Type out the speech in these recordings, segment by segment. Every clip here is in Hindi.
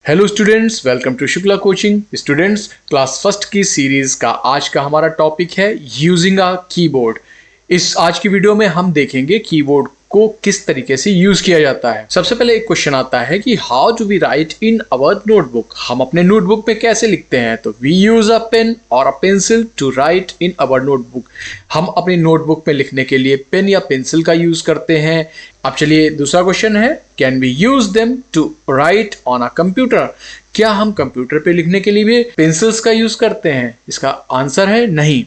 Hello students, welcome to Shukla coaching. Students, class first की सीरीज का आज का हमारा टॉपिक है यूजिंग अ कीबोर्ड। इस आज की वीडियो में हम देखेंगे कीबोर्ड को किस तरीके से यूज किया जाता है। सबसे पहले एक क्वेश्चन आता है कि how do we write in our notebook. हम अपने नोटबुक में कैसे लिखते हैं? तो वी यूज अ पेन और a pencil to write in our notebook. हम अपनी नोटबुक में लिखने के लिए पेन या पेंसिल का यूज करते हैं। अब चलिए दूसरा क्वेश्चन है, can we use them to write on a computer. क्या हम कंप्यूटर पे लिखने के लिए भी पेंसिल्स का यूज करते हैं? इसका आंसर है नहीं।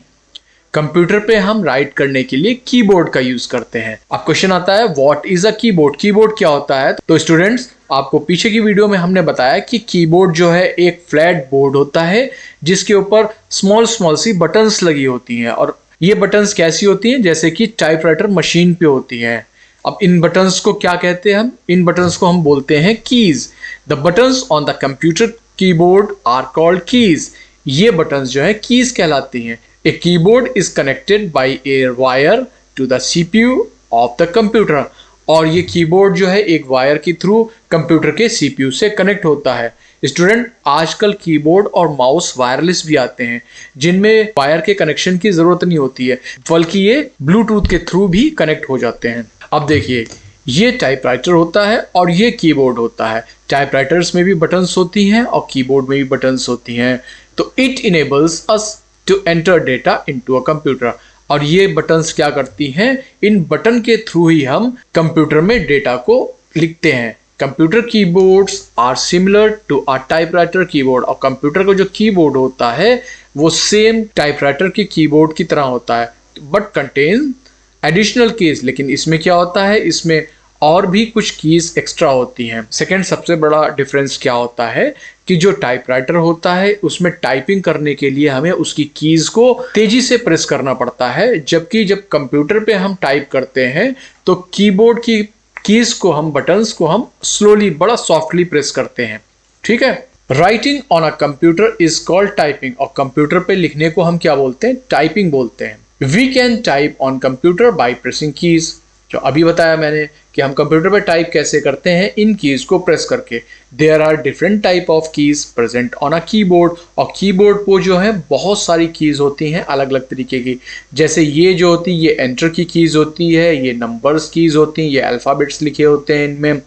कंप्यूटर पे हम राइट करने के लिए कीबोर्ड का यूज करते हैं। अब क्वेश्चन आता है, what is a keyboard. Keyboard क्या होता है? तो स्टूडेंट्स, आपको पीछे की वीडियो में हमने बताया कि कीबोर्ड जो है एक फ्लैट बोर्ड होता है जिसके ऊपर स्मॉल स्मॉल सी बटन्स लगी होती हैं, और ये बटन्स कैसी होती हैं? जैसे कि टाइपराइटर मशीन पे होती हैं। अब इन बटन्स को क्या कहते हैं? इन बटन्स को हम बोलते हैं keys. The buttons on the computer keyboard are called keys. ये बटन्स जो है कीज कहलाती हैं। A keyboard is connected by a wire to the CPU of the computer। और ये कीबोर्ड जो है एक वायर के थ्रू कंप्यूटर के CPU से कनेक्ट होता है। स्टूडेंट, आजकल कीबोर्ड और माउस वायरलेस भी आते हैं जिनमें वायर के कनेक्शन की जरूरत नहीं होती है, बल्कि ये ब्लूटूथ के थ्रू भी कनेक्ट हो जाते हैं। अब देखिए, ये टाइपराइटर होता है और ये कीबोर्ड होता है। टाइपराइटर्स में भी बटन्स होती हैं और कीबोर्ड में भी बटन्स होती हैं। तो it enables us to enter data into a computer. और ये बटन्स क्या करती हैं? इन बटन के थ्रू ही हम कंप्यूटर में डेटा को लिखते हैं। Computer keyboards are similar to a typewriter keyboard. और कंप्यूटर का जो कीबोर्ड होता है वो सेम टाइपराइटर के कीबोर्ड की तरह होता है, बट कंटेन एडिशनल कीज। लेकिन इसमें क्या होता है? इसमें और भी कुछ कीज एक्स्ट्रा होती हैं। सेकंड सबसे बड़ा डिफरेंस क्या होता है कि जो टाइपराइटर होता है उसमें टाइपिंग करने के लिए हमें उसकी कीज को तेजी से प्रेस करना पड़ता है, जबकि जब कंप्यूटर पे हम टाइप करते हैं तो कीबोर्ड की कीज को हम, बटन्स को हम स्लोली, बड़ा सॉफ्टली प्रेस करते हैं। ठीक है। Writing on a computer is called typing. और कंप्यूटर पे लिखने को हम क्या बोलते हैं? टाइपिंग बोलते हैं। We can type on computer by pressing keys. जो अभी बताया मैंने कि हम कंप्यूटर पर टाइप कैसे करते हैं, इन कीज को प्रेस करके। There are different type of keys present on a keyboard. और कीबोर्ड पर जो है बहुत सारी कीज होती हैं अलग अलग तरीके की। जैसे ये जो होती है, ये एंटर की कीज होती है, ये नंबर्स कीज होती हैं, ये अल्फ़ाबेट्स लिखे होते हैं इनमें।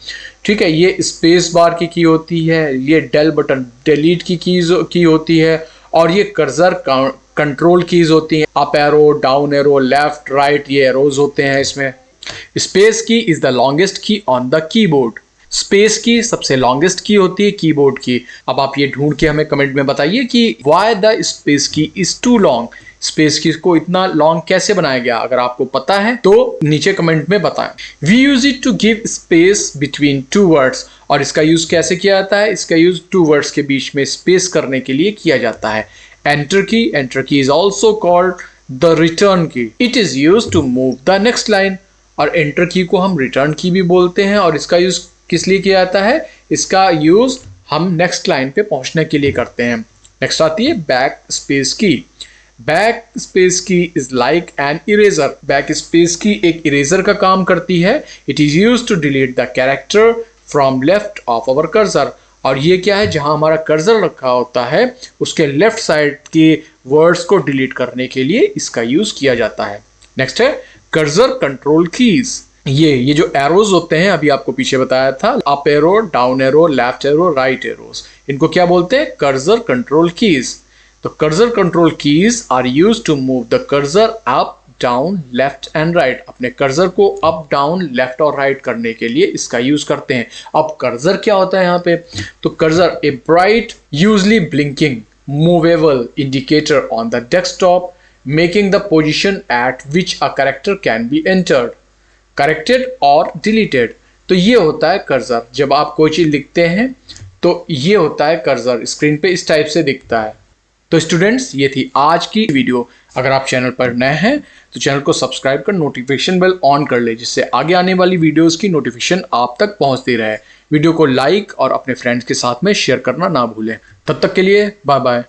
ठीक है। ये स्पेस बार की होती है, ये डेल बटन डिलीट की कीज की होती है, और ये कर्सर कंट्रोल कीज होती हैं। Up arrow, down arrow, left right, ये एरोज होते हैं इसमें। Space key is the longest key on the keyboard. Space की सबसे लॉन्गेस्ट की होती है कीबोर्ड की। अब आप ये ढूंढ के हमें कमेंट में बताइए कि why the space key is to long. Space की को इतना लॉन्ग कैसे बनाया गया? अगर आपको पता है तो नीचे कमेंट में बताएं। We use it to give space between two words. और इसका यूज कैसे किया जाता है? इसका यूज टू वर्ड्स के बीच में स्पेस करने के लिए किया जाता है। Enter key is also called the return key. It is use to move the next line. और एंटर की को हम रिटर्न की भी बोलते हैं। और इसका यूज किस लिए किया जाता है? इसका यूज हम नेक्स्ट लाइन पे पहुंचने के लिए करते हैं। नेक्स्ट आती है backspace key. Backspace key is like an eraser. Backspace key एक इरेजर का काम करती है। It is use to delete the character from left of our cursor. और ये क्या है? जहां हमारा कर्सर रखा होता है उसके लेफ्ट साइड के वर्ड्स को डिलीट करने के लिए इसका यूज किया जाता है। नेक्स्ट है कर्सर कंट्रोल कीज। ये जो एरोज होते हैं, अभी आपको पीछे बताया था, up arrow, down arrow, left arrow, right arrows, इनको क्या बोलते हैं? Cursor control keys. तो cursor control keys are use to move the cursor up, down, left and right. अपने कर्सर को अप, डाउन, लेफ्ट और राइट करने के लिए इसका यूज करते हैं। अब कर्सर क्या होता है यहाँ पे? तो cursor a bright usually blinking movable indicator on the desktop making the position at which a character can be entered, corrected or deleted। तो ये होता है कर्सर। जब आप कोई चीज लिखते हैं तो ये होता है कर्सर, स्क्रीन पे इस टाइप से दिखता है। तो स्टूडेंट्स, ये थी आज की वीडियो। अगर आप चैनल पर नए हैं तो चैनल को सब्सक्राइब कर नोटिफिकेशन बेल ऑन कर ले, जिससे आगे आने वाली वीडियोस की नोटिफिकेशन आप तक पहुंचती रहे। वीडियो को लाइक और अपने फ्रेंड्स के साथ में शेयर करना ना भूलें। तब तक के लिए बाय बाय।